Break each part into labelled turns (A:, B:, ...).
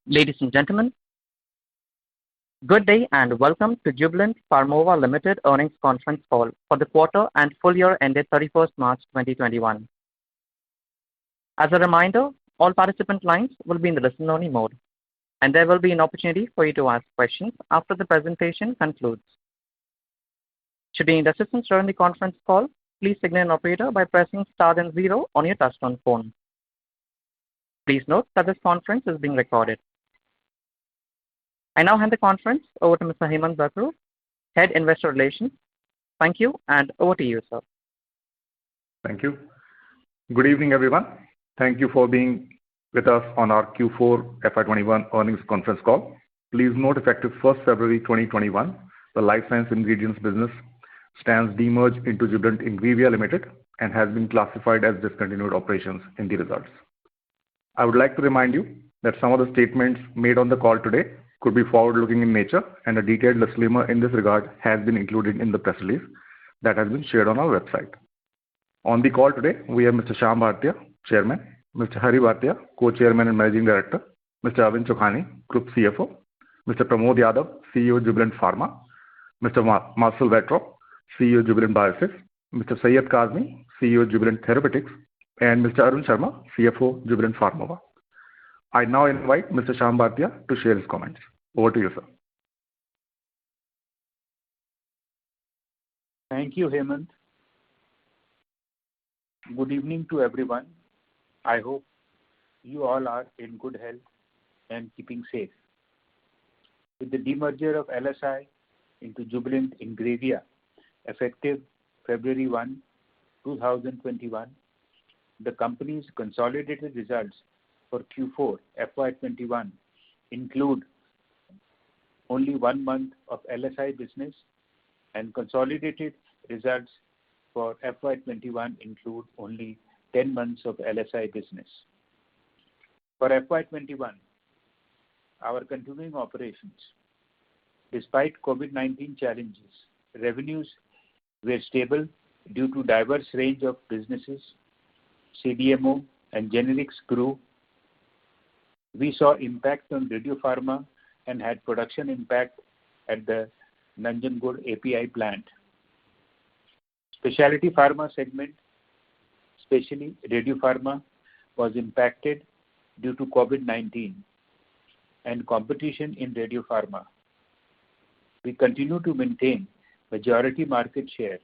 A: Ladies and gentlemen, good day and welcome to Jubilant Pharmova Limited earnings conference call for the quarter and full year ended 31st March 2021. As a reminder, all participant lines will be in the listen-only mode, and there will be an opportunity for you to ask questions after the presentation concludes. Should you need assistance during the conference call, please signal an operator by pressing star then 0 on your touchtone phone. Please note that this conference is being recorded. I now hand the conference over to Mr. Hemant Bakhru, Head Investor Relations. Thank you, and over to you, sir.
B: Thank you. Good evening, everyone. Thank you for being with us on our Q4 FY21 earnings conference call. Please note, effective 1st February 2021, the Life Science Ingredients business stands demerged into Jubilant Ingrevia Limited and has been classified as discontinued operations in the results. I would like to remind you that some of the statements made on the call today could be forward-looking in nature, and a detailed disclaimer in this regard has been included in the press release that has been shared on our website. On the call today, we have Mr. Shyam Bhartia, Chairman, Mr. Hari Bhartia, Co-Chairman and Managing Director, Mr. Arvind Chokhani, Group CFO, Mr. Pramod Yadav, CEO Jubilant Pharma, Mr. Marcel Vetro, CEO Jubilant Biosys, Mr. Syed Kazmi, CEO Jubilant Therapeutics, and Mr. Arun Sharma, CFO Jubilant Pharmova. I now invite Mr. Shyam Bhartia to share his comments. Over to you, sir.
C: Thank you, Hemant. Good evening to everyone. I hope you all are in good health and keeping safe. With the demerger of LSI into Jubilant Ingrevia, effective February 1, 2021, the company's consolidated results for Q4 FY21 include only 1 month of LSI business, and consolidated results for FY21 include only 10 months of LSI business. For FY21, our continuing operations, despite COVID-19 challenges, revenues were stable due to diverse range of businesses. CDMO and generics grew. We saw impact on Radiopharma and had production impact at the Nanjangud API plant. Specialty Pharma segment, especially Radiopharma, was impacted due to COVID-19 and competition in Radiopharma. We continue to maintain majority market share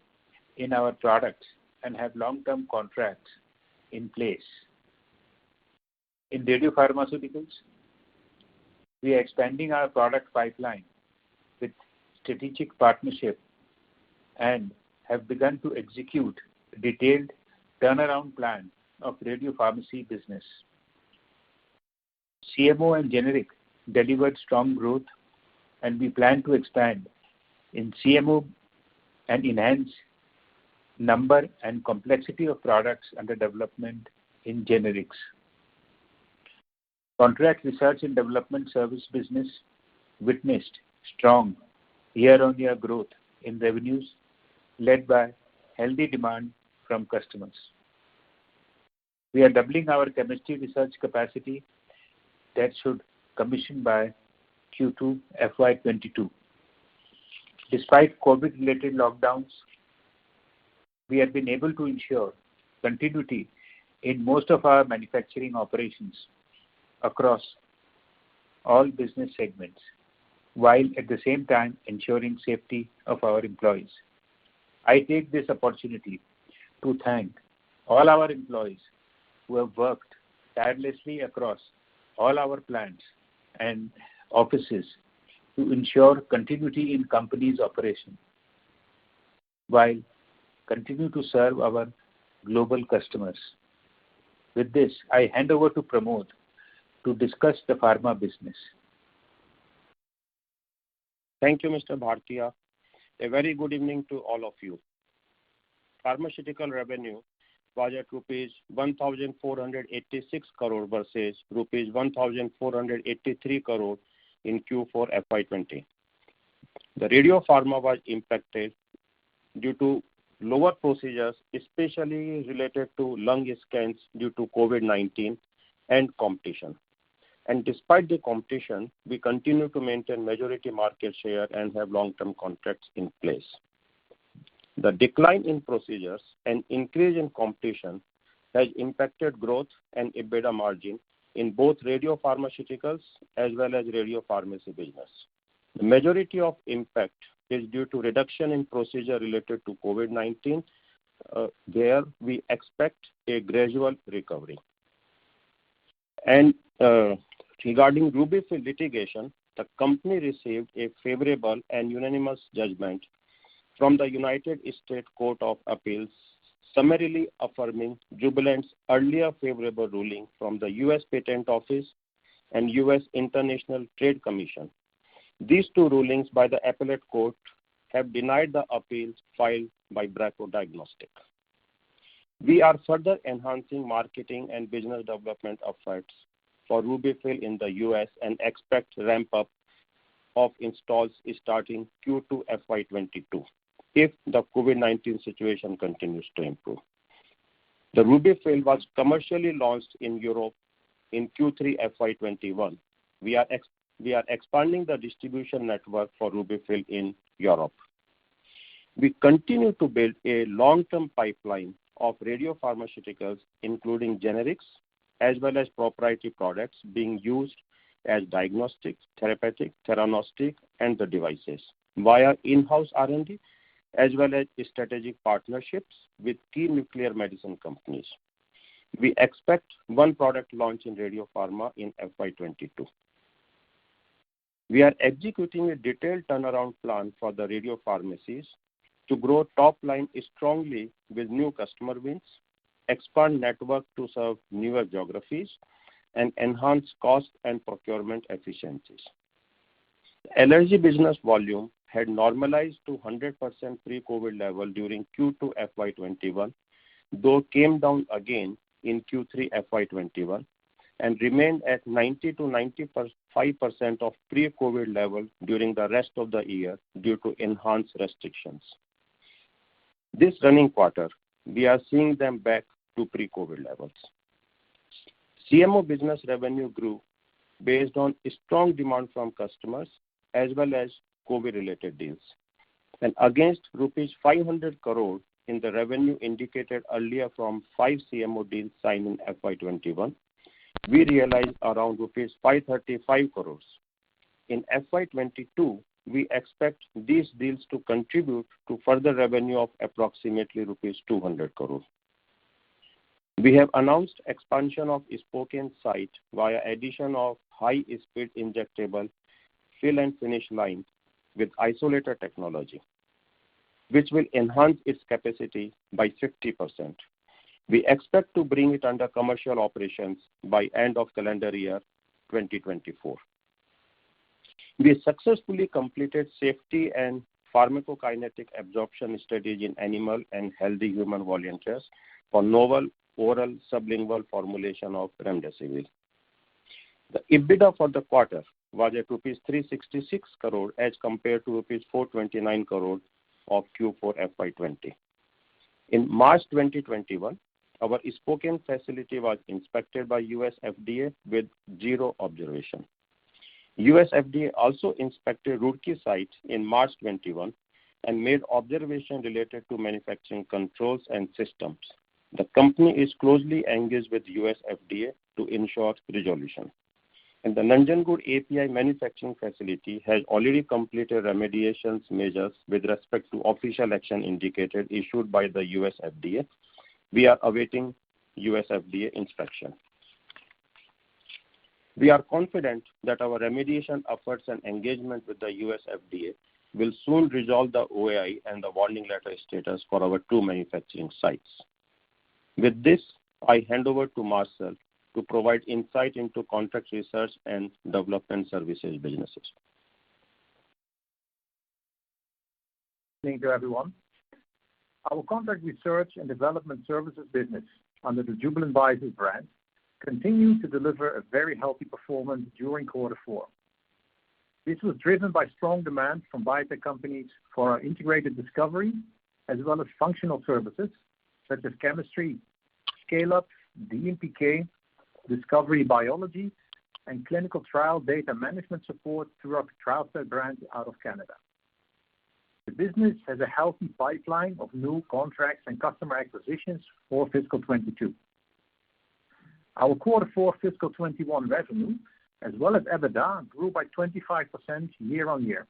C: in our products and have long-term contracts in place. In Radiopharmaceuticals, we are expanding our product pipeline with strategic partnership and have begun to execute a detailed turnaround plan of Radiopharmacy business. CMO and generic delivered strong growth, and we plan to expand in CMO and enhance number and complexity of products under development in generics. Contract research and development service business witnessed strong year-on-year growth in revenues led by healthy demand from customers. We are doubling our chemistry research capacity that should commission by Q2 FY22. Despite COVID-related lockdowns, we have been able to ensure continuity in most of our manufacturing operations across all business segments, while at the same time ensuring safety of our employees. I take this opportunity to thank all our employees who have worked tirelessly across all our plants and offices to ensure continuity in company's operation, while continue to serve our global customers. With this, I hand over to Pramod to discuss the pharma business.
D: Thank you, Mr. Bhartia. A very good evening to all of you. Pharmaceutical revenue was at rupees 1,486 crore versus rupees 1,483 crore in Q4 FY20. The Radiopharma was impacted due to lower procedures, especially related to lung scans due to COVID-19 and competition. and despite the competition, we continue to maintain majority market share and have long-term contracts in place. The decline in procedures and increase in competition has impacted growth and EBITDA margin in both radiopharmaceuticals as well as radiopharmacy business. The majority of impact is due to reduction in procedure related to COVID-19, where we expect a gradual recovery. And regarding RUBY-FILL litigation, the company received a favorable and unanimous judgment from the United States Court of Appeals, summarily affirming Jubilant's earlier favorable ruling from the U.S. Patent Office and U.S. International Trade Commission. These two rulings by the appellate court have denied the appeals filed by Bracco Diagnostics. We are further enhancing marketing and business development efforts for RUBY-FILL in the U.S. and expect ramp-up of installs starting Q2 FY22 if the COVID-19 situation continues to improve. The RUBY-FILL was commercially launched in Europe in Q3 FY21. We are expanding the distribution network for RUBY-FILL in Europe. We continue to build a long-term pipeline of radiopharmaceuticals, including generics, as well as proprietary products being used as diagnostic, therapeutic, theranostic, and the devices via in-house R&D, as well as strategic partnerships with key nuclear medicine companies. We expect one product launch in radiopharma in FY22. We are executing a detailed turnaround plan for the radiopharmacies to grow top line strongly with new customer wins, expand network to serve newer geographies, and enhance cost and procurement efficiencies. The allergy business volume had normalized to 100% pre-COVID level during Q2 FY21, though came down again in Q3 FY21 and remained at 90 to 95% of pre-COVID level during the rest of the year due to enhanced restrictions. This running quarter, we are seeing them back to pre-COVID levels. CMO business revenue grew based on strong demand from customers as well as COVID-related deals. And against rupees 500 crore in the revenue indicated earlier from 5 CMO deals signed in FY21, we realized around rupees 535 crores. In FY22, we expect these deals to contribute to further revenue of approximately rupees 200 crore. We have announced expansion of Spokane site via addition of high-speed injectable fill and finish line with isolator technology, which will enhance its capacity by 50%. We expect to bring it under commercial operations by end of calendar year 2024. We successfully completed safety and pharmacokinetic absorption studies in animal and healthy human volunteers for novel oral sublingual formulation of remdesivir. The EBITDA for the quarter was at rupees 366 crore as compared to rupees 429 crore of Q4 FY20. In March 2021, our Spokane facility was inspected by US FDA with 0 observation. US FDA also inspected Roorkee site in March 21 and made observation related to manufacturing controls and systems. The company is closely engaged with US FDA to ensure resolution. And the Nanjangud API manufacturing facility has already completed remediation measures with respect to official action indicated issued by the US FDA. We are awaiting US FDA inspection. We are confident that our remediation efforts and engagement with the US FDA will soon resolve the OAI and the warning letter status for our 2 manufacturing sites. With this, I hand over to Marcel to provide insight into contract research and development services businesses.
E: Good evening to everyone. Our contract research and development services business under the Jubilant Biosys brand continued to deliver a very healthy performance during quarter 4. This was driven by strong demand from biotech companies for our integrated discovery as well as functional services such as chemistry, scale-up, DMPK, discovery biology, and clinical trial data management support throughout the TrialStat brand out of Canada. The business has a healthy pipeline of new contracts and customer acquisitions for fiscal 22. Our quarter four fiscal 21 revenue, as well as EBITDA, grew by 25% year-on-year.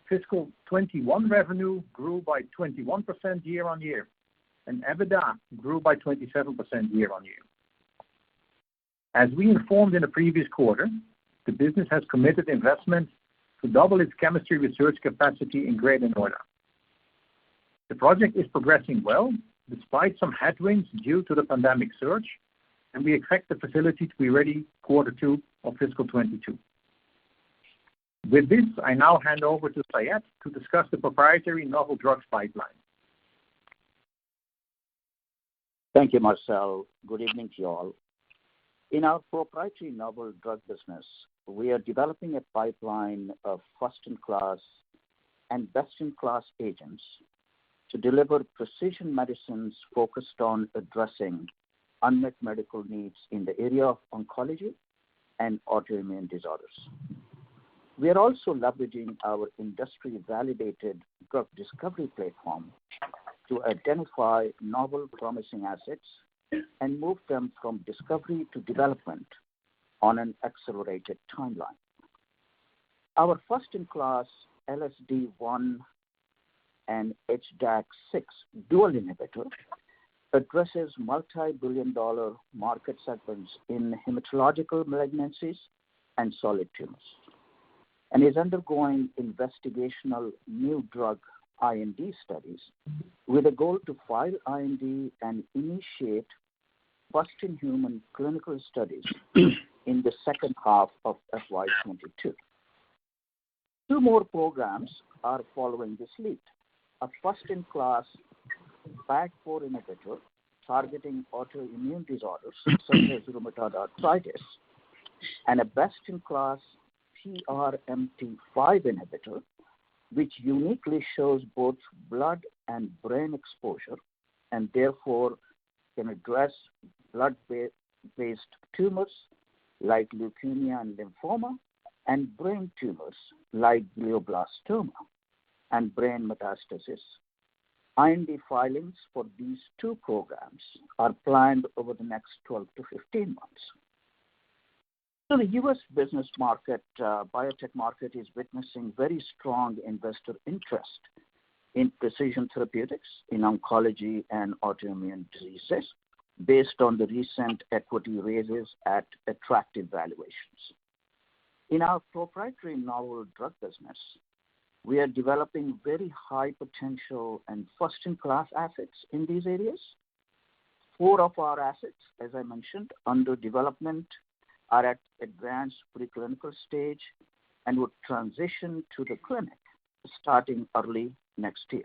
E: Fiscal 21 revenue grew by 21% year-on-year, and EBITDA grew by 27% year-on-year. As we informed in the previous quarter, the business has committed investment to double its chemistry research capacity in Greater Noida. The project is progressing well, despite some headwinds due to the pandemic surge, and we expect the facility to be ready quarter two of fiscal 22. With this, I now hand over to Syed to discuss the proprietary novel drugs pipeline.
F: Thank you, Marcel. Good evening to you all. In our proprietary novel drug business, we are developing a pipeline of first-in-class and best-in-class agents to deliver precision medicines focused on addressing unmet medical needs in the area of oncology and autoimmune disorders. We are also leveraging our industry-validated drug discovery platform to identify novel promising assets and move them from discovery to development on an accelerated timeline. Our first-in-class LSD1 and HDAC6 dual inhibitor addresses multi-billion-dollar market segments in hematological malignancies and solid tumors, and is undergoing investigational new drug IND studies with a goal to file IND and initiate first-in-human clinical studies in the second half of FY22. Two more programs are following this lead. A first-in-class PAD4 inhibitor targeting autoimmune disorders such as rheumatoid arthritis, and a best-in-class PRMT5 inhibitor, which uniquely shows both blood and brain exposure and therefore can address blood-based tumors like leukemia and lymphoma, and brain tumors like glioblastoma and brain metastasis. IND filings for these two programs are planned over the next 12 to 15 months. So the U.S. business market, biotech market, is witnessing very strong investor interest in precision therapeutics in oncology and autoimmune diseases based on the recent equity raises at attractive valuations. In our proprietary novel drug business, we are developing very high potential and first-in-class assets in these areas. 4 of our assets, as I mentioned, under development are at advanced preclinical stage and would transition to the clinic starting early next year.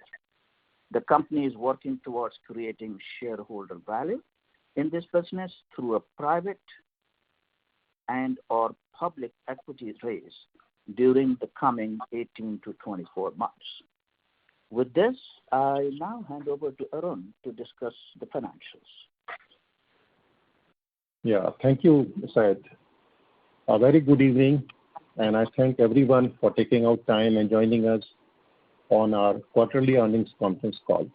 F: The company is working towards creating shareholder value in this business through a private and or public equity raise during the coming 18 to 24 months. With this, I now hand over to Arun to discuss the financials.
G: Yeah, thank you, Syed. A very good evening, and I thank everyone for taking out time and joining us on our quarterly earnings conference call.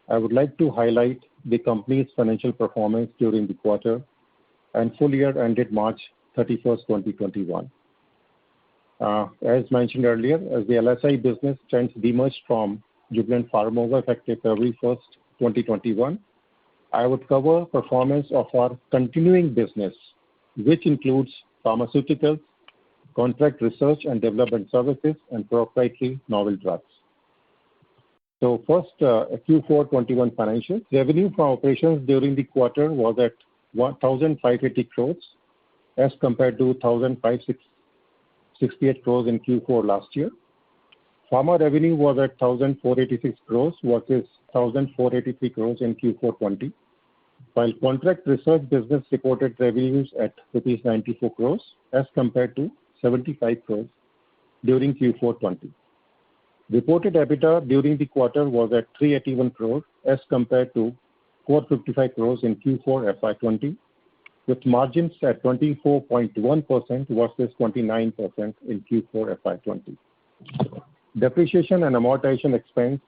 G: I would like to highlight the company's financial performance during the quarter and full year ended March 31st, 2021. As mentioned earlier, as the LSI business trends demerged from Jubilant Pharmova effective February 1st, 2021, I would cover performance of our continuing business, which includes pharmaceuticals, contract research and development services, and proprietary novel drugs. So first, Q4 21 financials. Revenue from operations during the quarter was at 1,580 crores as compared to 1,568 crores in Q4 last year. Pharma revenue was at 1,486 crores versus 1,483 crores in Q4 20, while contract research business reported revenues at rupees 94 crores as compared to 75 crores during Q4 20. Reported EBITDA during the quarter was at 381 crores as compared to 455 crores in Q4 FY20, with margins at 24.1% versus 29% in Q4 FY20. Depreciation and amortization expense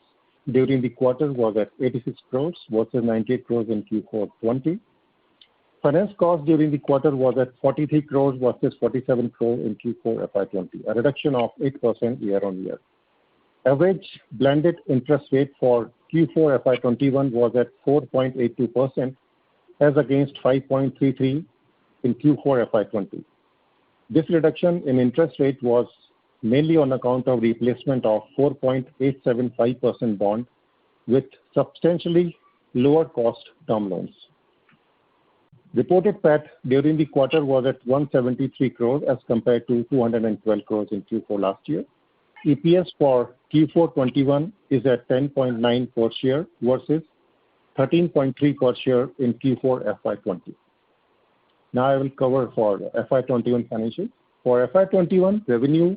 G: during the quarter was at 86 crores versus 98 crores in Q4 20. Finance cost during the quarter was at 43 crores versus 47 crores in Q4 FY20, a reduction of 8% year-on-year. Average blended interest rate for Q4 FY21 was at 4.82% as against 5.33 in Q4 FY20. This reduction in interest rate was mainly on account of replacement of 4.875% bond with substantially lower cost term loans. Reported PAT during the quarter was at 173 crores as compared to 212 crores in Q4 last year. EPS for Q4 21 is at 10.9 per share versus 13.3 per share in Q4 FY20. Now I will cover for FY21 financials. For FY21, revenue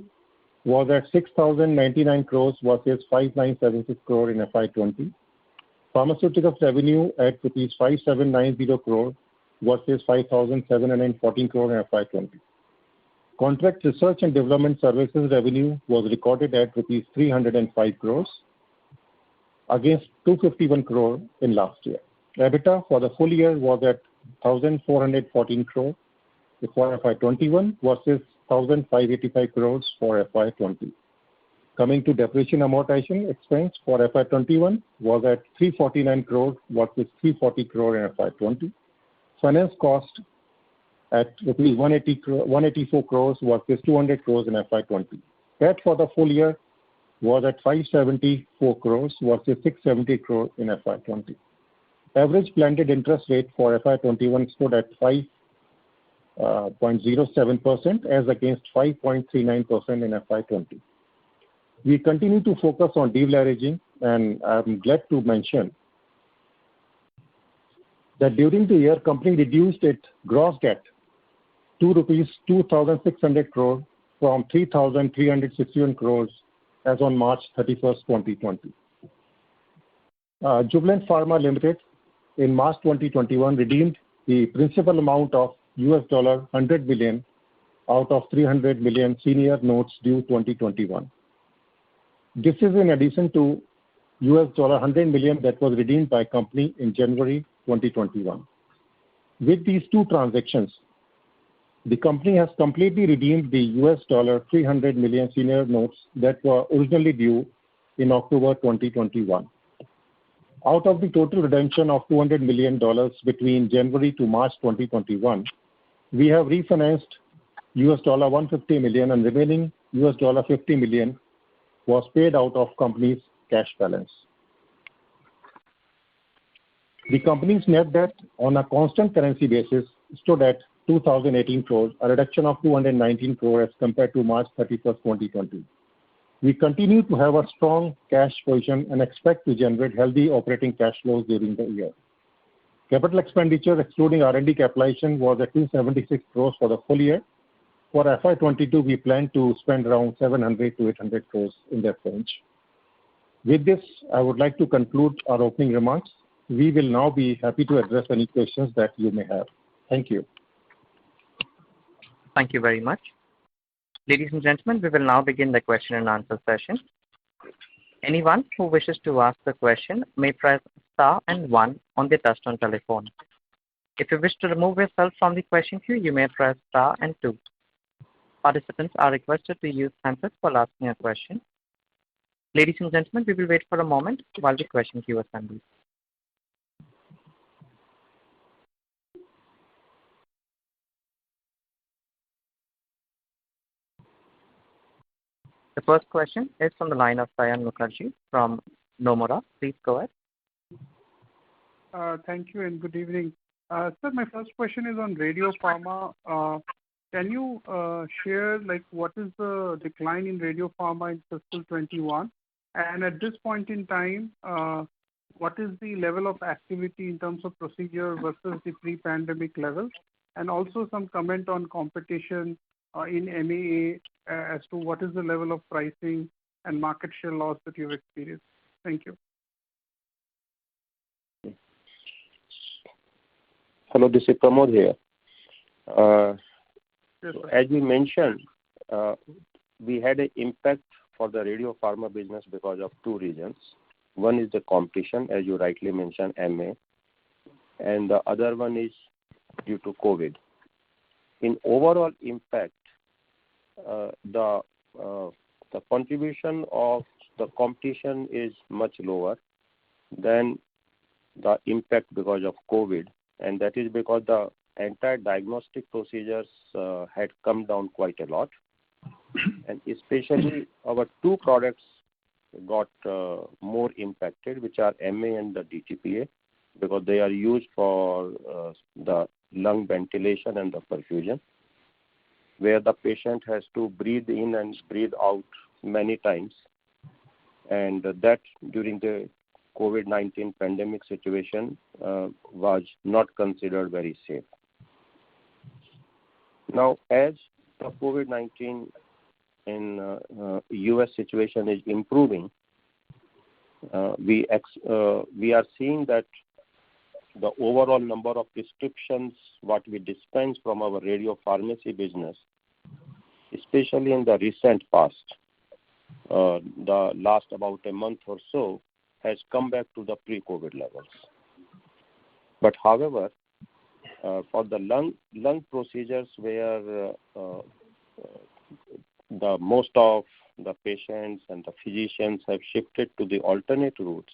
G: was at 6,099 crores versus 5,976 crore in FY20. Pharmaceuticals revenue at rupees 5,790 crore versus 5,714 crore in FY20. Contract research and development services revenue was recorded at rupees 305 crores against 251 crore in last year. EBITDA for the full year was at 1,414 crore for FY21 versus 1,585 crores for FY20. Coming to depreciation amortization expense for FY21 was at 349 crore versus 340 crore in FY20. Finance cost at rupees 184 crores versus 200 crores in FY20. PAT for the full year was at 574 crores versus 670 crores in FY20. Average blended interest rate for FY21 stood at 5.07% as against 5.39% in FY20. We continue to focus on deleveraging, and I'm glad to mention that during the year, company reduced its gross debt to rupees 2,600 crore from 3,361 crores as on March 31st, 2020. Jubilant Pharma Limited in March 2021 redeemed the principal amount of $100 million out of 300 million senior notes due 2021. This is in addition to $100 million that was redeemed by company in January 2021. With these two transactions, the company has completely redeemed the $300 million senior notes that were originally due in October 2021. Out of the total redemption of $200 million between January to March 2021, we have refinanced $150 million and remaining $50 million was paid out of company's cash balance. The company's net debt on a constant currency basis stood at 2,018 crores, a reduction of 219 crores as compared to March 31st, 2020. We continue to have a strong cash position and expect to generate healthy operating cash flows during the year. Capital expenditure excluding R&D capitalization was at 276 crores for the full year. For FY22, we plan to spend around 700 to 800 crores in that range. With this, I would like to conclude our opening remarks. We will now be happy to address any questions that you may have. Thank you.
A: Thank you very much. Ladies and gentlemen, we will now begin the question and answer session. Anyone who wishes to ask the question may press star and 1 on the touchtone telephone. If you wish to remove yourself from the question queue, you may press star and 2. Participants are requested to use handsets while asking a question. Ladies and gentlemen, we will wait for a moment while the question queue assembles. The first question is from the line of Saion Mukherjee from Nomura. Please go ahead.
H: Thank you and good evening. Sir, my first question is on Radiopharma. Can you share what is the decline in Radiopharma in fiscal 21? And at this point in time, what is the level of activity in terms of procedure versus the pre-pandemic levels? And also some comment on competition in MAA as to what is the level of pricing and market share loss that you've experienced. Thank you.
D: Hello, this is Pramod here. So as we mentioned, we had an impact for the radio pharma business because of two reasons. One is the competition, as you rightly mentioned, MA, and the other one is due to COVID. In overall impact, the contribution of the competition is much lower than the impact because of COVID, and that is because the entire diagnostic procedures had come down quite a lot, and especially our two products got more impacted, which are MA and the DTPA, because they are used for the lung ventilation and the perfusion, where the patient has to breathe in and breathe out many times, and that during the COVID-19 pandemic situation was not considered very safe. Now, as the COVID-19 in US situation is improving, we are seeing that the overall number of prescriptions what we dispense from our radio pharmacy business, especially in the recent past, the last about a month or so, has come back to the pre-COVID levels. But however, for the lung procedures where the most of the patients and the physicians have shifted to the alternate routes,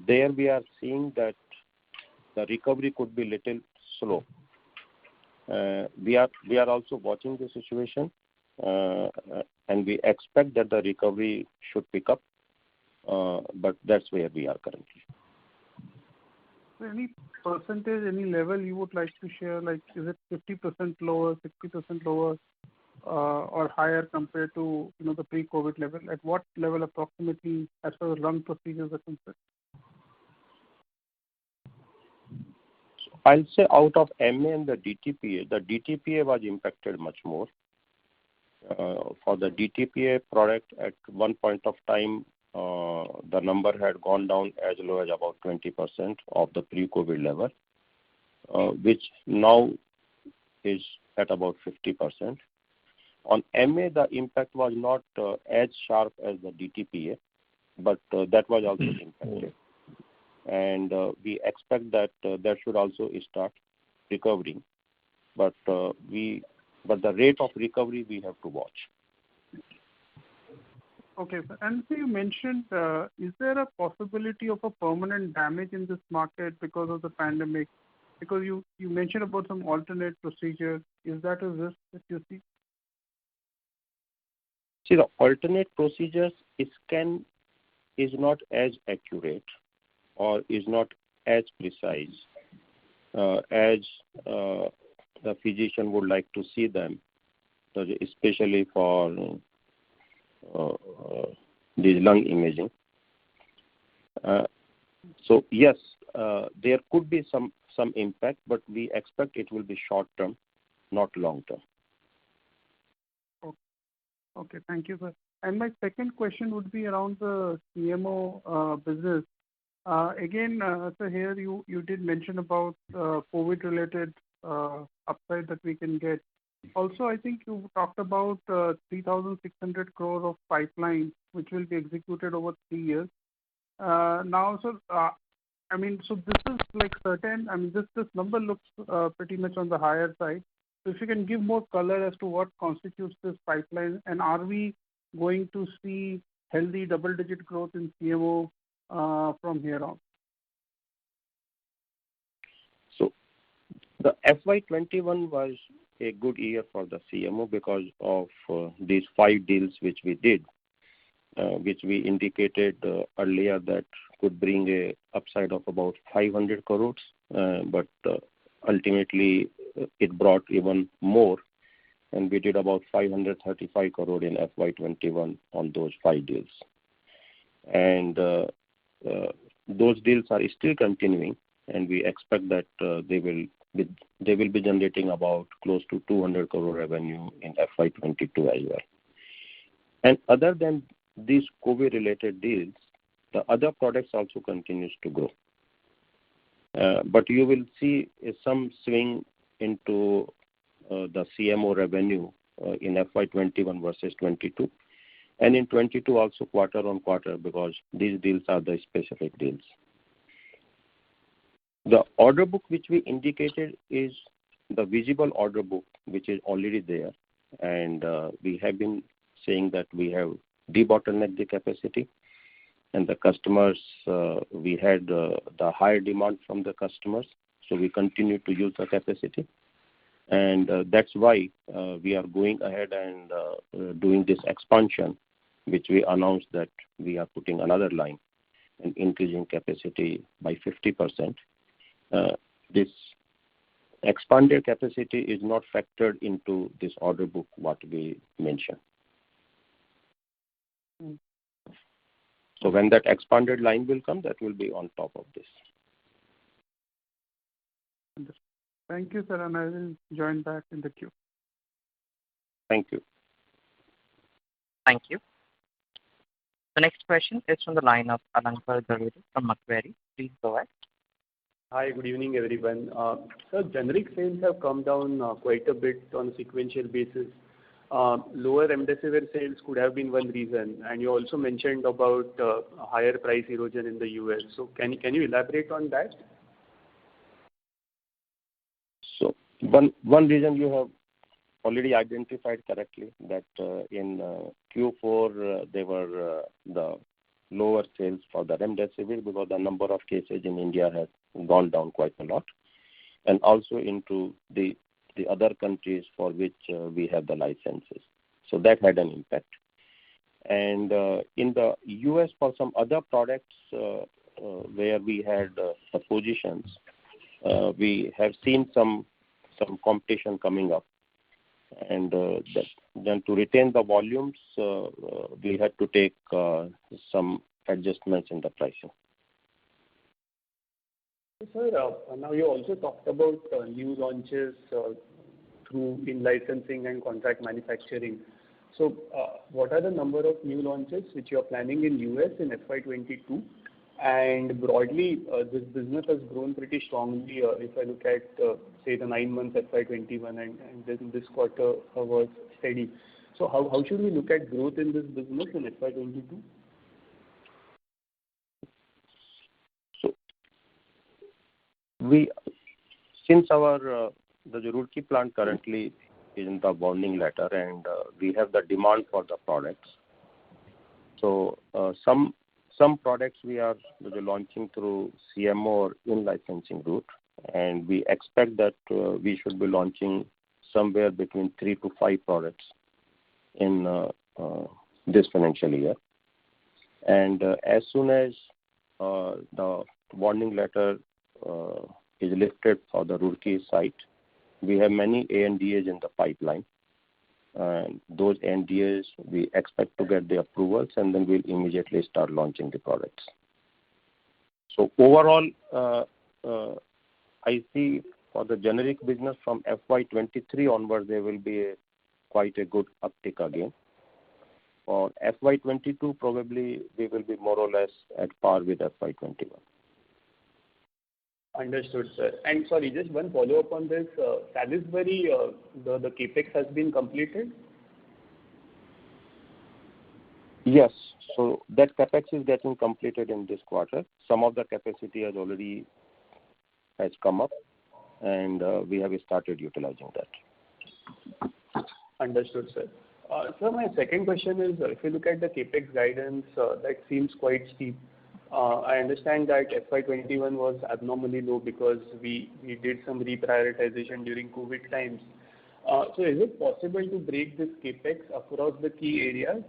D: there we are seeing that the recovery could be little slow. We are also watching the situation, and we expect that the recovery should pick up, but that's where we are currently.
H: Any percentage, any level you would like to share? Like, is it 50% lower, 60% lower, or higher compared to the pre-COVID level? At what level approximately, as far as lung procedures are concerned?
D: I'll say out of MA and the DTPA was impacted much more. For the DTPA product, at one point of time, the number had gone down as low as about 20% of the pre-COVID level, which now is at about 50%. On MA, the impact was not as sharp as the DTPA, but that was also impacted. And we expect that that should also start recovering. But the rate of recovery we have to watch.
H: Okay, sir. And so you mentioned, is there a possibility of a permanent damage in this market because of the pandemic? Because you mentioned about some alternate procedures. Is that a risk that you see?
D: See, the alternate procedures is not as accurate or is not as precise as the physician would like to see them, especially for the lung imaging. So yes, there could be some impact, but we expect it will be short term, not long term.
H: Okay, thank you, sir. And my second question would be around the CMO business. Again, so here you did mention about COVID-related upside that we can get. Also, I think you talked about 3,600 crore of pipeline, which will be executed over 3 years. Now, so so this is like certain. I mean, this number looks pretty much on the higher side. So if you can give more color as to what constitutes this pipeline, and are we going to see healthy double-digit growth in CMO from here on?
D: So the FY21 was a good year for the CMO because of these 5 deals which we did, which we indicated earlier that could bring a upside of about 500 crores, but ultimately it brought even more, and we did about 535 crore in FY21 on those 5 deals. And those deals are still continuing, and we expect that they will be generating about close to 200 crore revenue in FY22 as well. And other than these COVID-related deals, the other products also continues to grow. But you will see some swing into the CMO revenue in FY21 versus 22, and in 22 also quarter-on-quarter, because these deals are the specific deals. The order book which we indicated is the visible order book, which is already there, and we have been saying that we have debottlenecked the capacity, and the customers, we had the higher demand from the customers, so we continue to use the capacity. And that's why we are going ahead and doing this expansion, which we announced that we are putting another line and increasing capacity by 50%. This expanded capacity is not factored into this order book, what we mentioned. So when that expanded line will come, that will be on top of this.
H: Thank you, sir, and I will join back in the queue.
D: Thank you.
A: Thank you. The next question is from the line of Alankar Garude from Macquarie. Please go ahead.
I: Hi, good evening, everyone. Sir, generic sales have come down quite a bit on a sequential basis. Lower remdesivir sales could have been one reason, and you also mentioned about higher price erosion in the US. So can you elaborate on that?
D: So one reason you have already identified correctly, that in Q4 there were the lower sales for the remdesivir because the number of cases in India has gone down quite a lot, and also into the other countries for which we have the licenses. So that had an impact. And in the US for some other products where we had the positions, we have seen some competition coming up. And then to retain the volumes, we had to take some adjustments in the pricing.
I: Sir, now you also talked about new launches through in-licensing and contract manufacturing. So what are the number of new launches which you are planning in US in FY22? And broadly, this business has grown pretty strongly if I look at, say, the 9 months FY21 and then this quarter was steady. So how should we look at growth in this business in FY22?
D: Since our the Roorkee plant currently is in the warning letter, and we have the demand for the products. So some products we are launching through CMO or in-licensing route, and we expect that we should be launching somewhere between 3 to 5 products in this financial year. And as soon as the warning letter is lifted for the Roorkee site, we have many ANDAs in the pipeline. And those ANDAs we expect to get the approvals, and then we'll immediately start launching the products. So overall, I see for the generic business from FY23 onwards, there will be quite a good uptick again. For FY22, probably we will be more or less at par with FY21.
I: Understood, sir. And sorry, just one follow-up on this. Salisbury, the capex has been completed?
D: Yes. So that capex is getting completed in this quarter. Some of the capacity has come up, and we have started utilizing that.
I: Understood, sir. Sir, my second question is, if you look at the capex guidance, that seems quite steep. I understand that FY21 was abnormally low because we did some reprioritization during COVID times. So is it possible to break this capex across the key areas?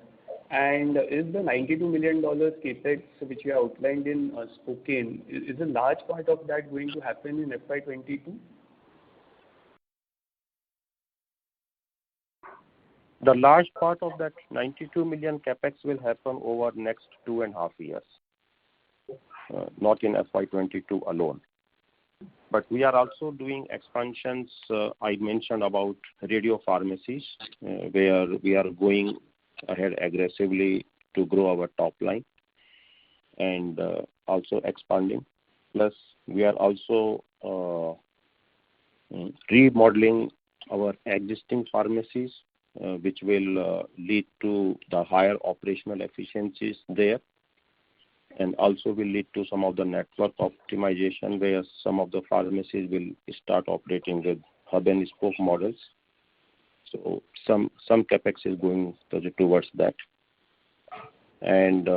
I: And is the $92 million capex which you outlined in Spokane, is a large part of that going to happen in FY22?
D: The large part of that 92 million capex will happen over next 2.5 years. Not in FY22 alone. But we are also doing expansions. I mentioned about radio pharmacies, where we are going ahead aggressively to grow our top line and also expanding. Plus, we are also remodeling our existing pharmacies, which will lead to the higher operational efficiencies there, and also will lead to some of the network optimization where some of the pharmacies will start operating with hub and spoke models. So some capex is going towards that, and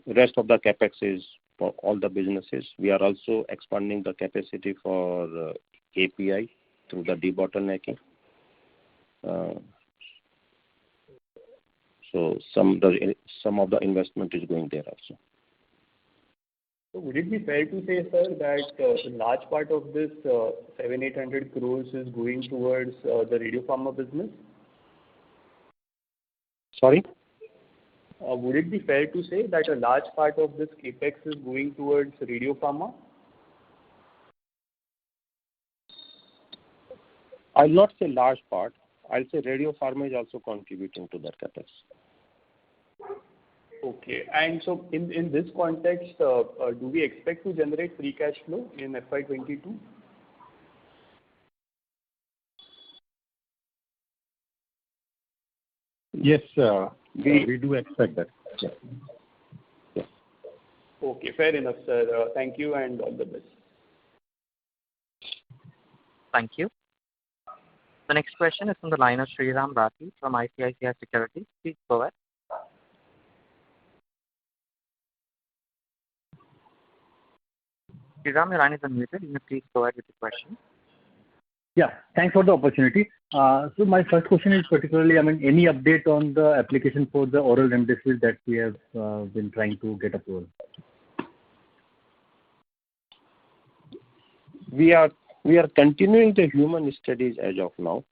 D: rest of the capex is for all the businesses. We are also expanding the capacity for API through the debottlenecking. So some of the investment is going there also.
I: So would it be fair to say, sir, that a large part of this 700-800 crores is going towards the Radiopharma business?
D: Sorry?
I: Would it be fair to say that a large part of this capex is going towards Radiopharma?
D: I'll not say large part. I'll say Radiopharma is also contributing to that capex.
I: Okay. And so in this context, do we expect to generate free cash flow in FY22?
G: Yes, we do expect that. Yeah.
I: Okay, fair enough, sir. Thank you and all the best.
A: Thank you. The next question is from the line of Sriram Rathi from ICICI Securities. Please go ahead. Sriram, your line is unmuted. You may please go ahead with the question.
J: Yeah, thanks for the opportunity. So my first question is particularly, any update on the application for the oral remdesivir that we have been trying to get approval?
D: We are continuing the human studies as of now,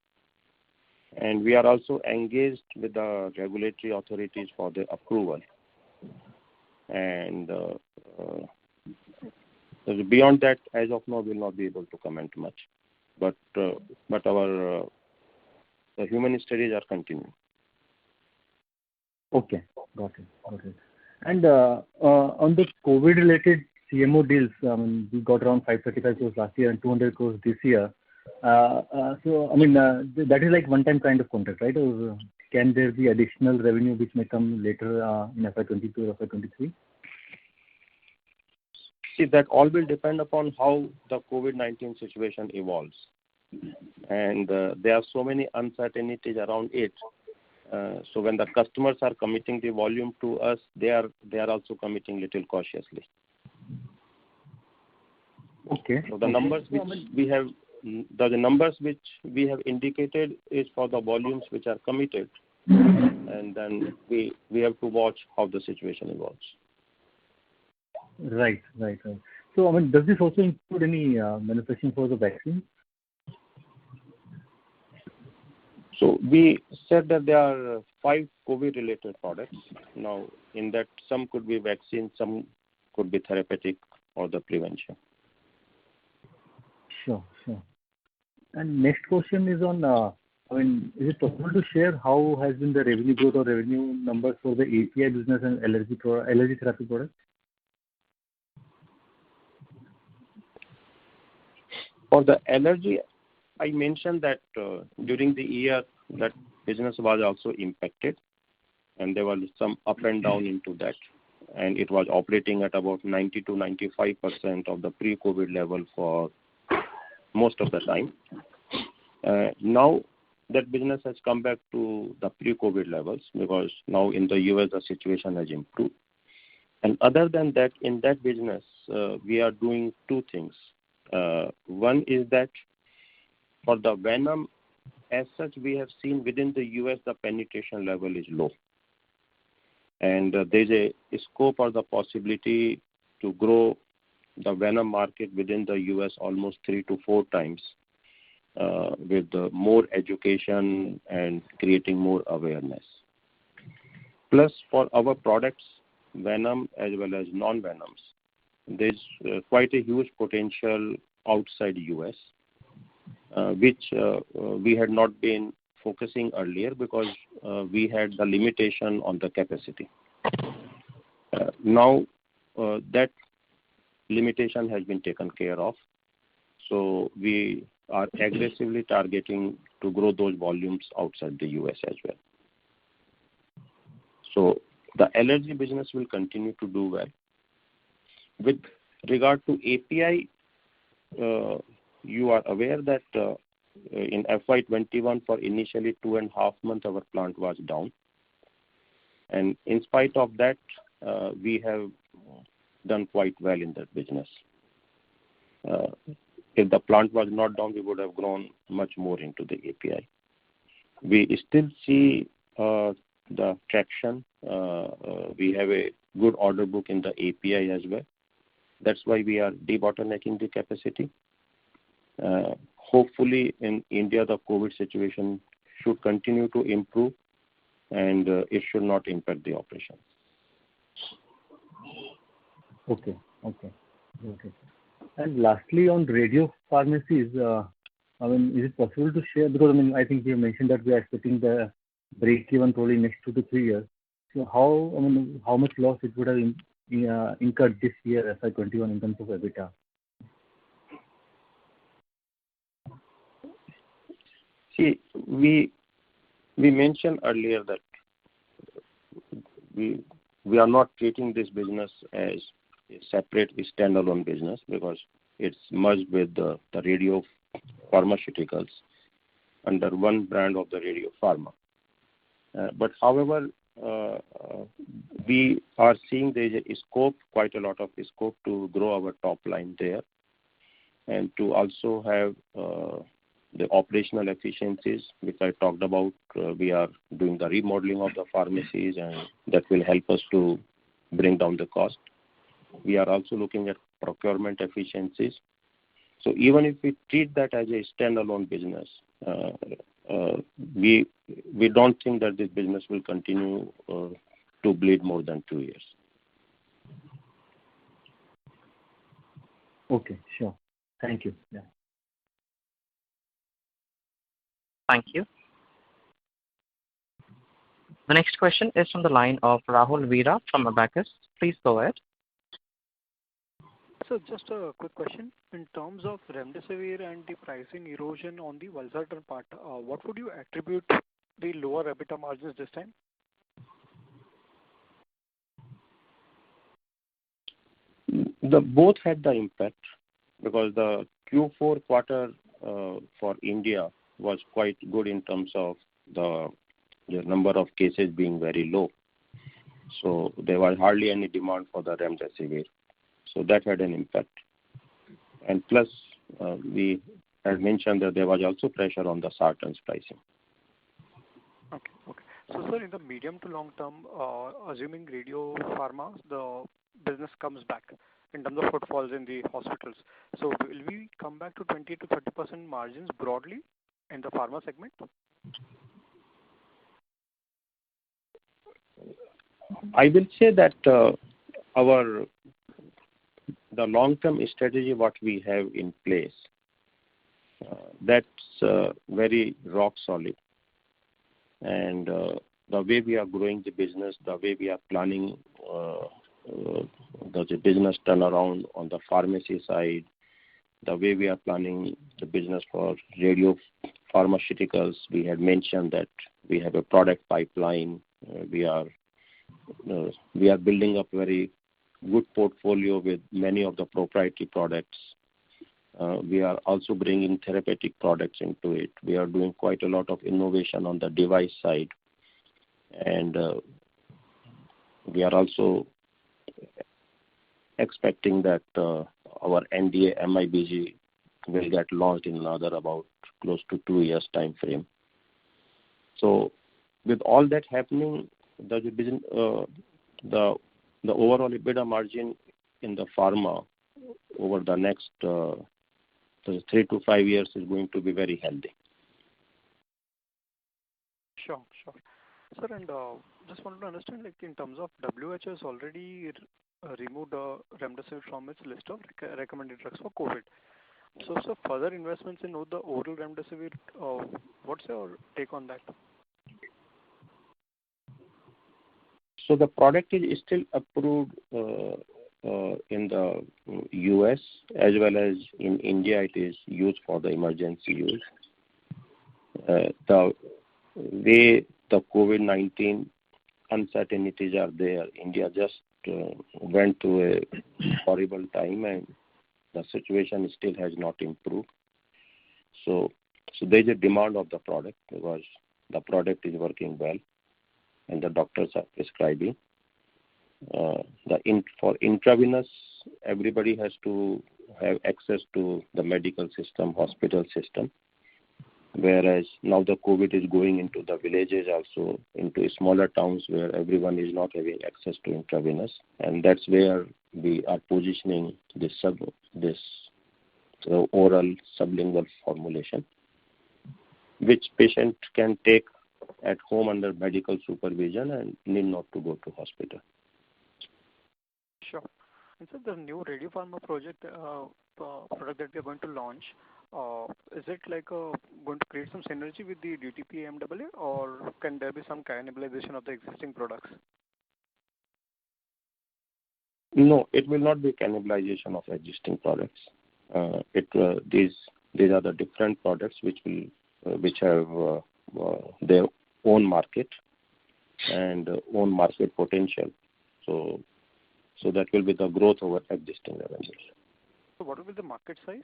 D: and we are also engaged with the regulatory authorities for the approval. And beyond that, as of now, we will not be able to comment much. But our the human studies are continuing.
J: Okay, got it. And on the COVID-related CMO deals, we got around 535 crores last year and 200 crores this year. So, that is like one-time kind of contract, right? Or can there be additional revenue which may come later in FY22 or FY23?
D: See, that all will depend upon how the COVID-19 situation evolves. And there are so many uncertainties around it. So when the customers are committing the volume to us, they are also committing little cautiously.
J: Okay.
D: So the numbers which we have indicated is for the volumes which are committed, and then we have to watch how the situation evolves.
J: Right. So, does this also include any manufacturing for the vaccine?
D: So we said that there are 5 COVID-related products. Now, in that, some could be vaccine, some could be therapeutic or the prevention.
J: Sure. And next question is on, is it possible to share how has been the revenue growth or revenue numbers for the API business and allergy therapy products?
D: For the allergy, I mentioned that during the year that business was also impacted, and there was some up and down into that, and it was operating at about 90 to 95% of the pre-COVID level for most of the time. Now that business has come back to the pre-COVID levels because now in the US the situation has improved. And other than that, in that business, we are doing 2 things. One is that for the venom, as such, we have seen within the US the penetration level is low. And there's a scope or the possibility to grow the venom market within the US almost 3 to 4 times with more education and creating more awareness. Plus, for our products, venom as well as non-venoms, there's quite a huge potential outside US, which we had not been focusing earlier because we had the limitation on the capacity. Now that limitation has been taken care of. So we are aggressively targeting to grow those volumes outside the US as well. So the allergy business will continue to do well. With regard to API, you are aware that in FY21 for initially 2.5 months our plant was down. And in spite of that, we have done quite well in that business. If the plant was not down, we would have grown much more into the API. We still see the traction. We have a good order book in the API as well. That's why we are debottlenecking the capacity. Hopefully in India, the COVID situation should continue to improve and it should not impact the operation.
J: Okay. And lastly, on radio pharmacies, I mean, is it possible to share? Because I mean, I think you mentioned that we are expecting the break even probably next 2 to 3 years. So how much loss it would have incurred this year, FY21, in terms of EBITDA?
D: See, we mentioned earlier that we are not treating this business as a separate standalone business because it's merged with the radio pharmaceuticals under one brand of the Radio Pharma. But however, we are seeing there is a scope, quite a lot of scope to grow our top line there and to also have the operational efficiencies, which I talked about. We are doing the remodeling of the pharmacies and that will help us to bring down the cost. We are also looking at procurement efficiencies. So even if we treat that as a standalone business, we don't think that this business will continue to bleed more than 2 years.
J: Okay, sure. Thank you. Yeah.
A: Thank you. The next question is from the line of Rahul Veera from Abacus. Please go ahead.
K: So just a quick question. In terms of remdesivir and the pricing erosion on the valsartan part, what would you attribute the lower EBITDA margins this time?
D: Both had the impact because the Q4 quarter for India was quite good in terms of the number of cases being very low. So there was hardly any demand for the remdesivir. So that had an impact. And plus, we had mentioned that there was also pressure on the sartans pricing.
K: Okay. So, sir, in the medium to long term, assuming Radio Pharma, the business comes back in terms of footfalls in the hospitals. So will we come back to 20 to 30% margins broadly in the pharma segment?
D: I will say that the long-term strategy what we have in place, that's very rock solid. And the way we are growing the business, the way we are planning the business turnaround on the pharmacy side, the way we are planning the business for radio pharmaceuticals, we had mentioned that we have a product pipeline. We are building up very good portfolio with many of the proprietary products. We are also bringing therapeutic products into it. We are doing quite a lot of innovation on the device side. And we are also expecting that our NDA MIBG will get launched in another about close to 2 years time frame. So with all that happening, the overall EBITDA margin in the pharma over the next 3 to 5 years is going to be very healthy.
K: Sure. Sir, and just wanted to understand, like in terms of WHO has already removed remdesivir from its list of recommended drugs for COVID. So further investments in the oral remdesivir, what's your take on that?
D: So the product is still approved in the US as well as in India, it is used for the emergency use. The way the COVID-19 uncertainties are there, India just went through a horrible time and the situation still has not improved. So there is a demand of the product because the product is working well and the doctors are prescribing. For intravenous, everybody has to have access to the medical system, hospital system, whereas now the COVID is going into the villages also, into smaller towns where everyone is not having access to intravenous, and that's where we are positioning this oral sublingual formulation, which patient can take at home under medical supervision and need not to go to hospital.
K: Sure. And so the new Radiopharma project product that we are going to launch, is it like going to create some synergy with the DTP MAA, or can there be some cannibalization of the existing products?
D: No, it will not be cannibalization of existing products. These are the different products which have their own market and own market potential. So that will be the growth over existing revenues.
K: So what will be the market size?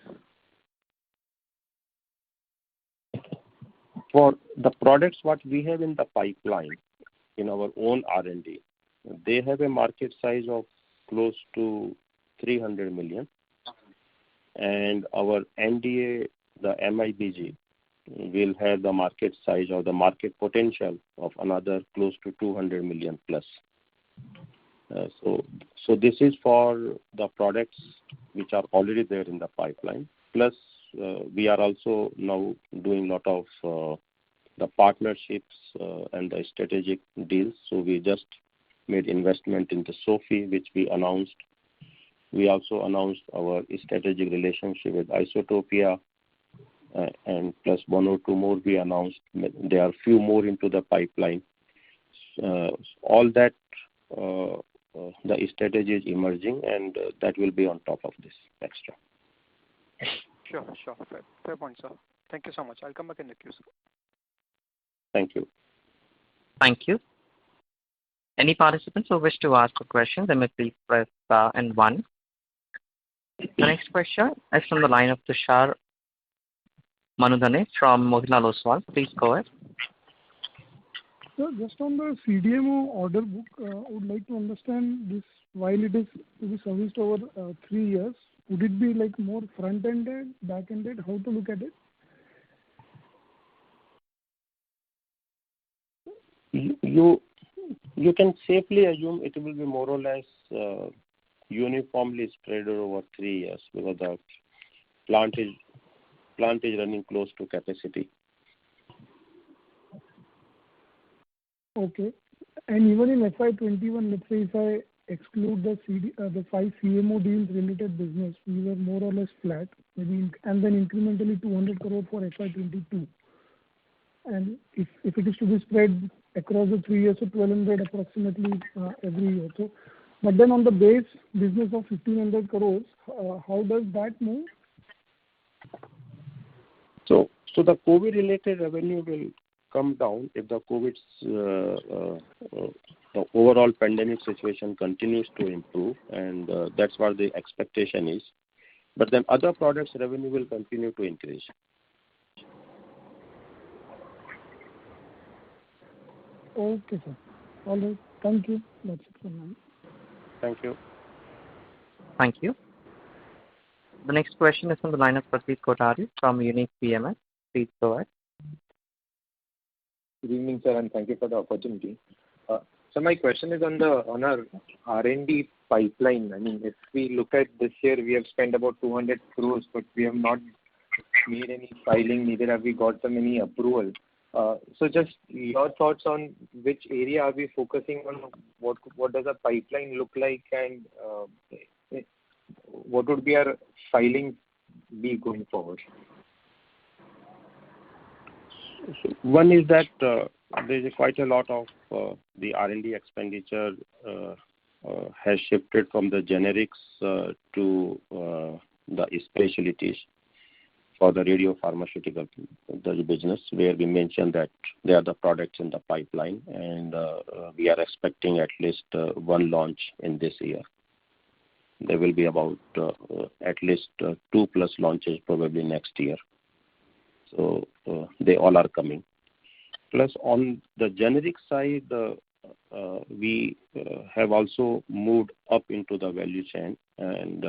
D: For the products what we have in the pipeline, in our own R&D, they have a market size of close to 300 million. And our NDA, the MIBG, will have the market size or the market potential of another close to 200 million plus. So this is for the products which are already there in the pipeline. Plus, we are also now doing a lot of the partnerships and the strategic deals. So we just made investment into SOFIE, which we announced. We also announced our strategic relationship with Isotopia, and plus one or two more we announced. There are few more into the pipeline. All that the strategy is emerging, and that will be on top of this extra.
K: Sure. Fair point, sir. Thank you so much. I'll come back in the queue, sir.
D: Thank you.
A: Thank you. Any participants who wish to ask a question, they may please press star and 1. The next question is from the line of Tushar Manudhane from Motilal Oswal. Please go ahead.
L: Sir, just on the CDMO order book, I would like to understand this, while it is to be serviced over 3 years, would it be like more front-ended, back-ended? How to look at it?
D: You can safely assume it will be more or less uniformly spread over 3 years because the plant is running close to capacity.
L: Okay. And even in FY21, let's say if I exclude the 5 CMO deals related business, we were more or less flat, maybe, and then incrementally 200 crore for FY22. And if it is to be spread across the 3 years, so 1,200 approximately every year. So, but then on the base business of 1,500 crores, how does that move?
D: So the COVID-related revenue will come down if the the overall pandemic situation continues to improve, and that's what the expectation is. But then other products revenue will continue to increase.
L: Okay, sir. All right. Thank you. That's it from me.
D: Thank you.
A: Thank you. The next question is from the line of Pratik Kothari from Unique PMS. Please go ahead.
M: Good evening, sir, and thank you for the opportunity. So my question is on our R&D pipeline. I mean, if we look at this year, we have spent about 200 crores, but we have not made any filing, neither have we got any approval. So just your thoughts on which area are we focusing on, what does our pipeline look like, and what would be our filing be going forward?
D: One is that there is quite a lot of the R&D expenditure has shifted from the generics to the specialties for the radiopharmaceutical business, where we mentioned that there are the products in the pipeline, and we are expecting at least one launch in this year. There will be about at least 2+ launches probably next year. So they all are coming. Plus, on the generic side, we have also moved up into the value chain, and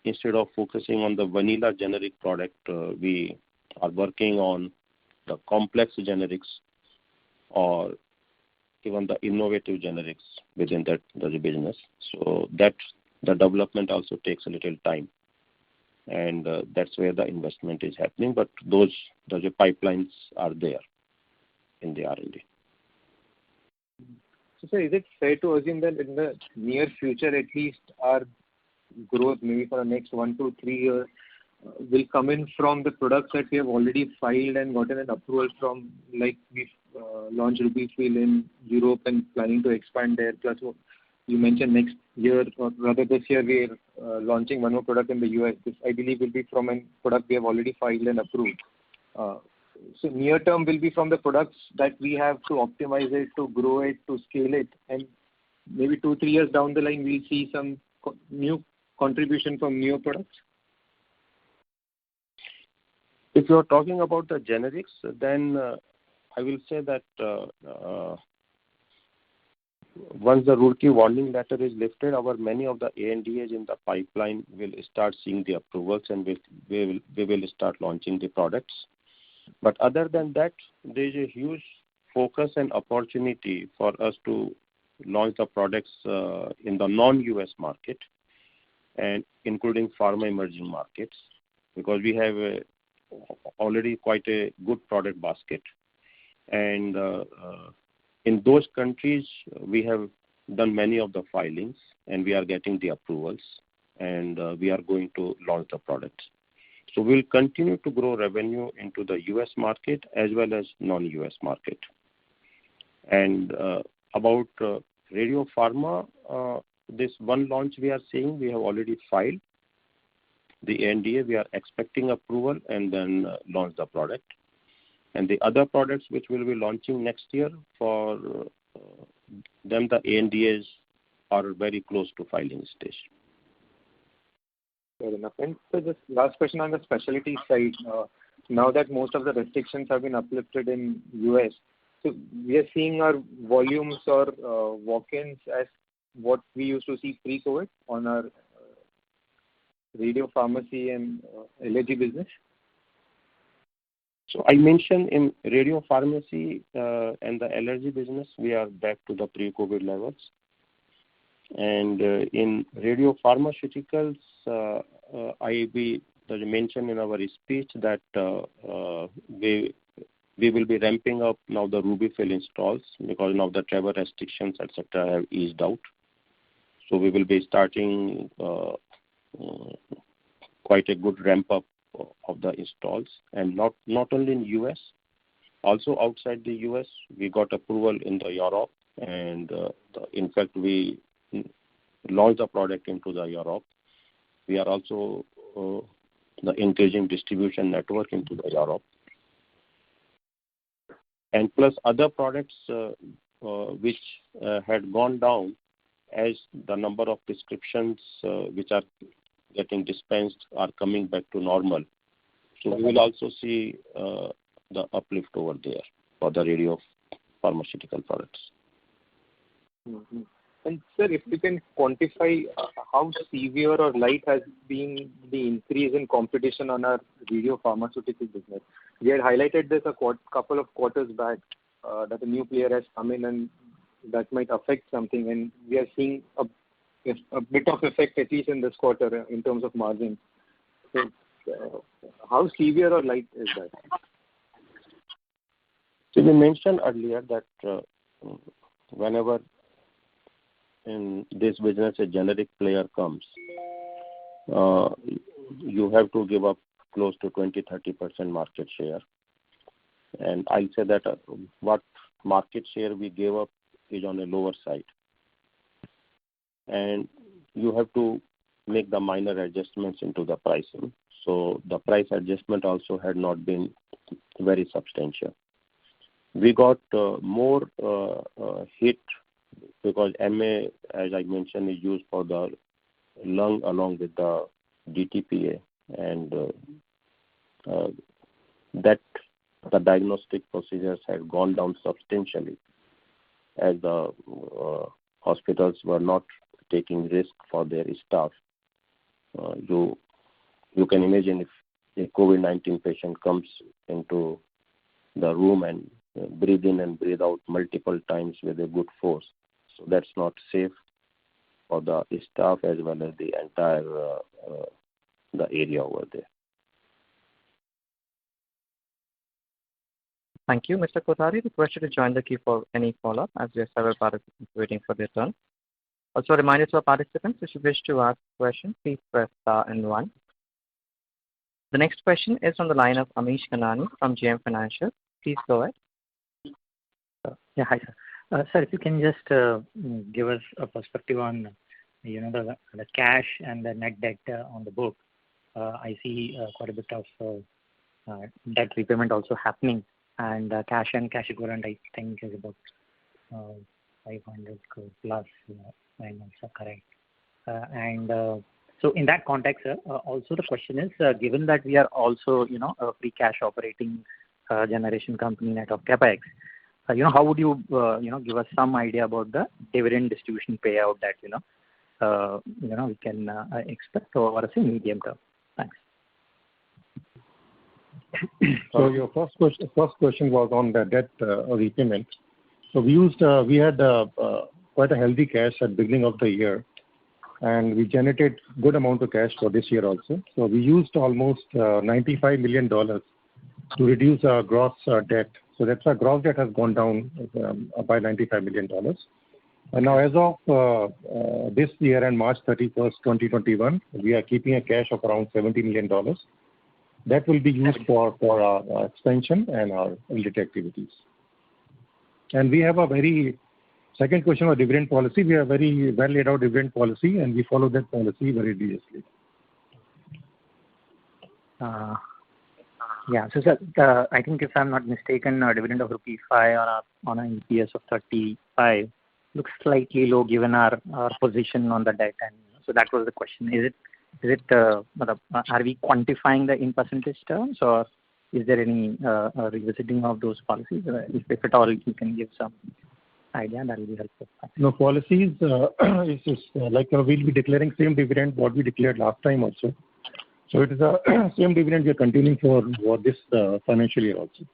D: instead of focusing on the vanilla generic product, we are working on the complex generics or even the innovative generics within that the business. So that the development also takes a little time, and that's where the investment is happening. But those pipelines are there in the R&D.
M: So, sir, is it fair to assume that in the near future, at least, our growth, maybe for the next 1 to 3 years, will come in from the products that we have already filed and gotten an approval from, like we've launched RUBY-FILL in Europe and planning to expand there. Plus, you mentioned next year, or rather this year, we're launching one more product in the US. This, I believe, will be from a product we have already filed and approved. So near term will be from the products that we have to optimize it, to grow it, to scale it, and maybe 2-3 years down the line, we'll see some new contribution from new products?
D: If you are talking about the generics, then I will say that once the Roorkee warning letter is lifted, many of the ANDAs in the pipeline will start seeing the approvals, and we will start launching the products. But other than that, there is a huge focus and opportunity for us to launch the products in the non-US market, and including pharma emerging markets, because we have already quite a good product basket. And in those countries, we have done many of the filings, and we are getting the approvals, and we are going to launch the products. So we'll continue to grow revenue into the US market as well as non-US market. And about Radio Pharma, this one launch we are seeing, we have already filed the NDA. We are expecting approval and then launch the product. And the other products which we'll be launching next year, for them the ANDAs are very close to filing stage.
M: Fair enough. And so just last question on the specialty side. Now that most of the restrictions have been uplifted in US, so we are seeing our volumes or walk-ins as what we used to see pre-COVID on our radio pharmacy and allergy business?
D: So I mentioned in radio pharmacy and the allergy business, we are back to the pre-COVID levels. And in radio pharmaceuticals, we mentioned in our speech that we will be ramping up now the RUBY-FILL installs, because now the travel restrictions, etc., have eased out. So we will be starting quite a good ramp up of the installs, and not only in US, also outside the US, we got approval in the Europe, and in fact we launched the product into the Europe. We are also engaging distribution network into the Europe, and plus other products which had gone down as the number of prescriptions which are getting dispensed are coming back to normal. So we will also see the uplift over there for the radio pharmaceutical products.
M: Mm-hmm. And sir, if you can quantify how severe or light has been the increase in competition on our radio pharmaceutical business. We had highlighted this a couple of quarters back, that a new player has come in and that might affect something, and we are seeing a bit of effect, at least in this quarter, in terms of margin. So how severe or light is that?
D: So we mentioned earlier that whenever in this business a generic player comes, you have to give up close to 20-30% market share. And I'll say that what market share we gave up is on the lower side. and you have to make the minor adjustments into the pricing. So the price adjustment also had not been very substantial. We got more hit because MA, as I mentioned, is used for the lung along with the DTPA, and that the diagnostic procedures had gone down substantially as the hospitals were not taking risk for their staff. You can imagine if a COVID-19 patient comes into the room and breathe in and breathe out multiple times with a good force. So that's not safe for the staff as well as the entire the area over there.
A: Thank you. Mr. Kothari, request you to join the queue for any follow-up as we have several participants waiting for their turn. Also, a reminder to our participants, if you wish to ask a question, please press star and 1. The next question is on the line of Amish Kanani from JM Financial. Please go ahead.
N: Yeah, hi, sir. Sir, if you can just give us a perspective on, the cash and the net debt on the book. I see quite a bit of debt repayment also happening, and cash and cash equivalent, I think, is about 500 crore plus, I'm also correct. So in that context, sir, also the question is, given that we are also, a free cash operating generation company net of capex, how would you, give us some idea about the dividend distribution payout that, we can expect over a medium term? Thanks.
G: So your first question was on the debt repayment. So we had quite a healthy cash at beginning of the year, and we generated good amount of cash for this year also. So we used almost $95 million to reduce our gross debt. So that's our gross debt has gone down by $95 million. And now as of this year and March 31st, 2021, we are keeping a cash of around $70 million. That will be used for our expansion and our related activities. And we have a very, second question on dividend policy, we have very well laid out dividend policy, and we follow that policy very religiously.
N: Yeah, so sir, I think if I'm not mistaken, a dividend of rupee 5 on an EPS of 35 looks slightly low given our position on the debt, and so that was the question. Is it are we quantifying the in percentage terms, or is there any revisiting of those policies? If at all you can give some idea, that will be helpful.
G: No, policies is like we'll be declaring same dividend what we declared last time also. So it is a same dividend we are continuing for this financial year also.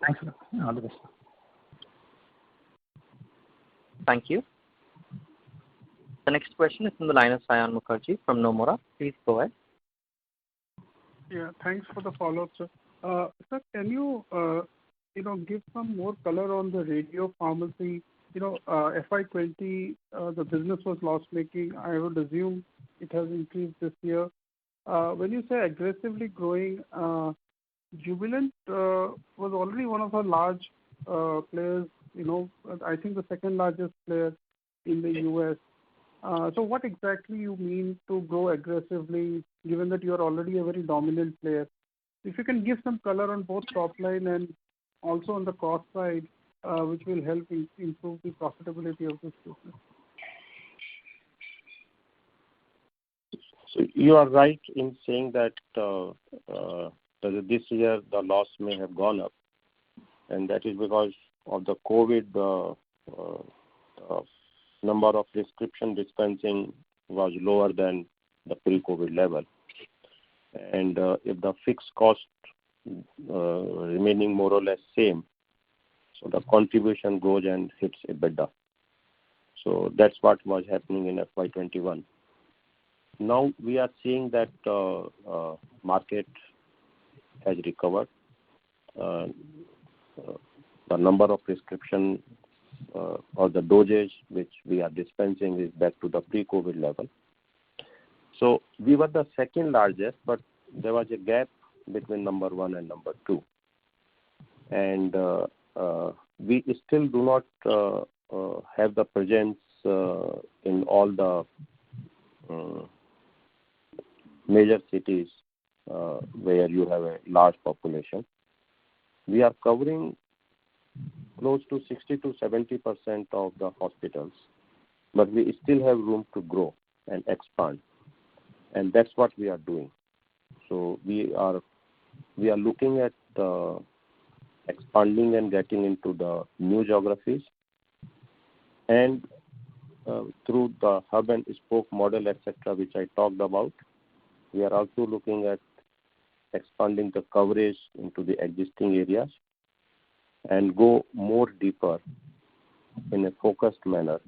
N: Thanks. All the best.
A: Thank you. The next question is from the line of Sayan Mukherjee from Nomura. Please go ahead.
H: Yeah, thanks for the follow-up, sir. Sir, can you, give some more color on the radio pharmacy? FY20, the business was loss-making. I would assume it has increased this year. When you say aggressively growing, Jubilant was already one of our large players, I think the second largest player in the US. So what exactly you mean to grow aggressively, given that you are already a very dominant player? If you can give some color on both top line and also on the cost side, which will help improve the profitability of this business.
D: So you are right in saying that this year the loss may have gone up, and that is because of the COVID. Number of prescription dispensing was lower than the pre-COVID level, and if the fixed cost remaining more or less same, so the contribution goes and hits EBITDA. So that's what was happening in FY21. Now we are seeing that market has recovered. The number of prescription or the dosage which we are dispensing is back to the pre-COVID level. So we were the second largest, but there was a gap between number 1 and number 2. And we still do not have the presence in all the major cities where you have a large population. We are covering close to 60 to 70% of the hospitals, but we still have room to grow and expand, and that's what we are doing. So we are looking at expanding and getting into the new geographies, and through the hub and spoke model, etc., which I talked about, we are also looking at expanding the coverage into the existing areas and go more deeper in a focused manner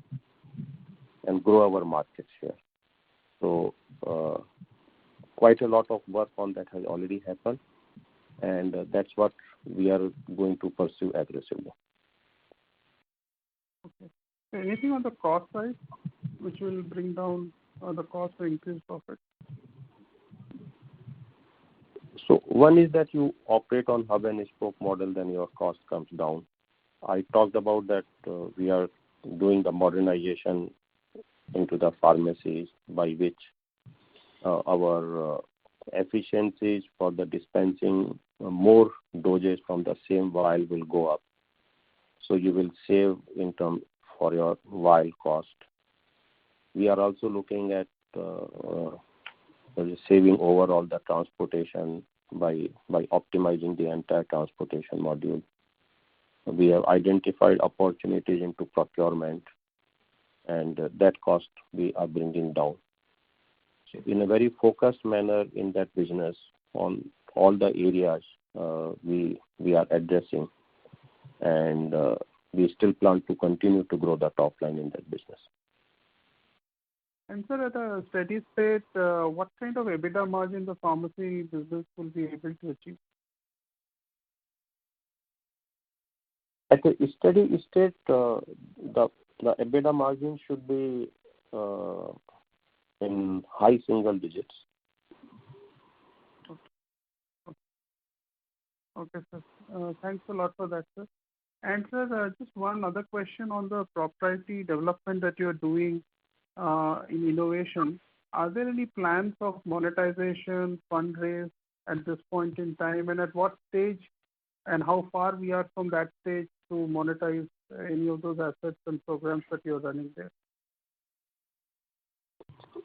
D: and grow our market share. So quite a lot of work on that has already happened, and that's what we are going to pursue aggressively.
H: Okay. Anything on the cost side which will bring down the cost or increase profit?
D: So one is that you operate on hub and spoke model, then your cost comes down. I talked about that we are doing the modernization into the pharmacies, by which our efficiencies for the dispensing more doses from the same vial will go up. So you will save in term for your vial cost. We are also looking at saving overall the transportation by optimizing the entire transportation module. We have identified opportunities into procurement, and that cost we are bringing down. So in a very focused manner in that business, on all the areas we are addressing, and we still plan to continue to grow the top line in that business.
H: And sir, at a steady state, what kind of EBITDA margin the pharmacy business will be able to achieve?
D: At a steady state, the EBITDA margin should be in high single digits.
H: Okay, sir. Thanks a lot for that, sir. And sir, just one other question on the proprietary development that you're doing in innovation. Are there any plans of monetization, fundraise at this point in time, and at what stage and how far we are from that stage to monetize any of those assets and programs that you're running there?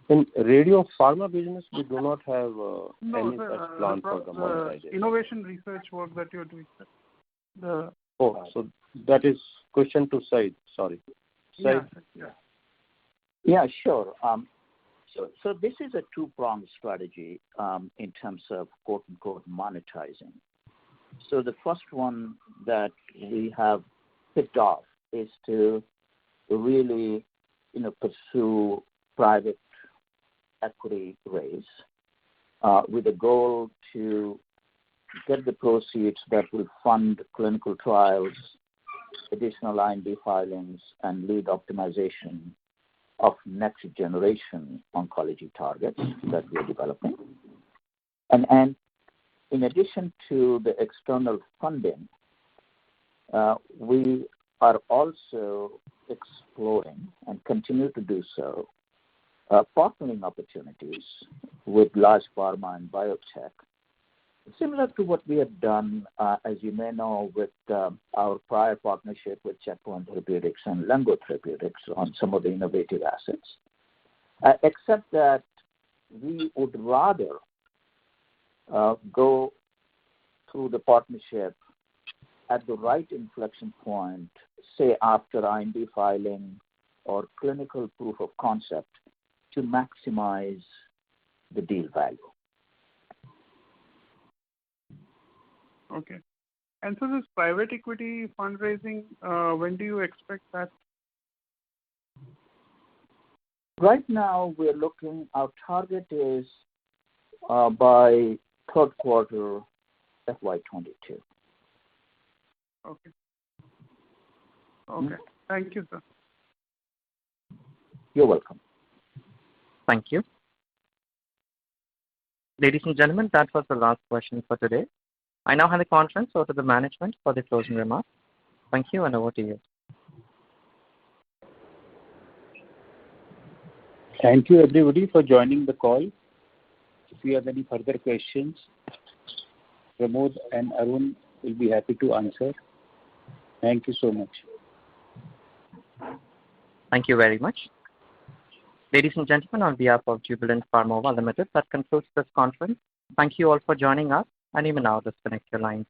D: In radio pharma business, we do not have any such plan for the monetization.
H: Innovation research work that you're doing, sir.
D: So that is question to Syed. Sorry. Syed?
F: Yeah, sure. So this is a two-pronged strategy in terms of quote-unquote monetizing. So the first one that we have picked off is to really, pursue private equity raise with a goal to get the proceeds that will fund clinical trials, additional IND filings, and lead optimization of next generation oncology targets that we are developing. And in addition to the external funding, we are also exploring and continue to do so partnering opportunities with large pharma and biotech, similar to what we have done, as you may know, with our prior partnership with Checkpoint Therapeutics and Lengo Therapeutics on some of the innovative assets, except that we would rather go through the partnership at the right inflection point, say after IND filing or clinical proof of concept, to maximize the deal value.
H: Okay. And so this private equity fundraising, when do you expect that?
F: Right now, we're looking, our target is by third quarter FY22.
H: Okay. Okay. Thank you, sir.
F: You're welcome.
A: Thank you. Ladies and gentlemen, that was the last question for today. I now hand the conference over to the management for the closing remarks. Thank you, and over to you.
C: Thank you everybody for joining the call. If you have any further questions, Pramod and Arun will be happy to answer. Thank you so much.
A: Thank you very much. Ladies and gentlemen, on behalf of Jubilant Pharmova Limited, that concludes this conference. Thank you all for joining us, and you may now disconnect your lines.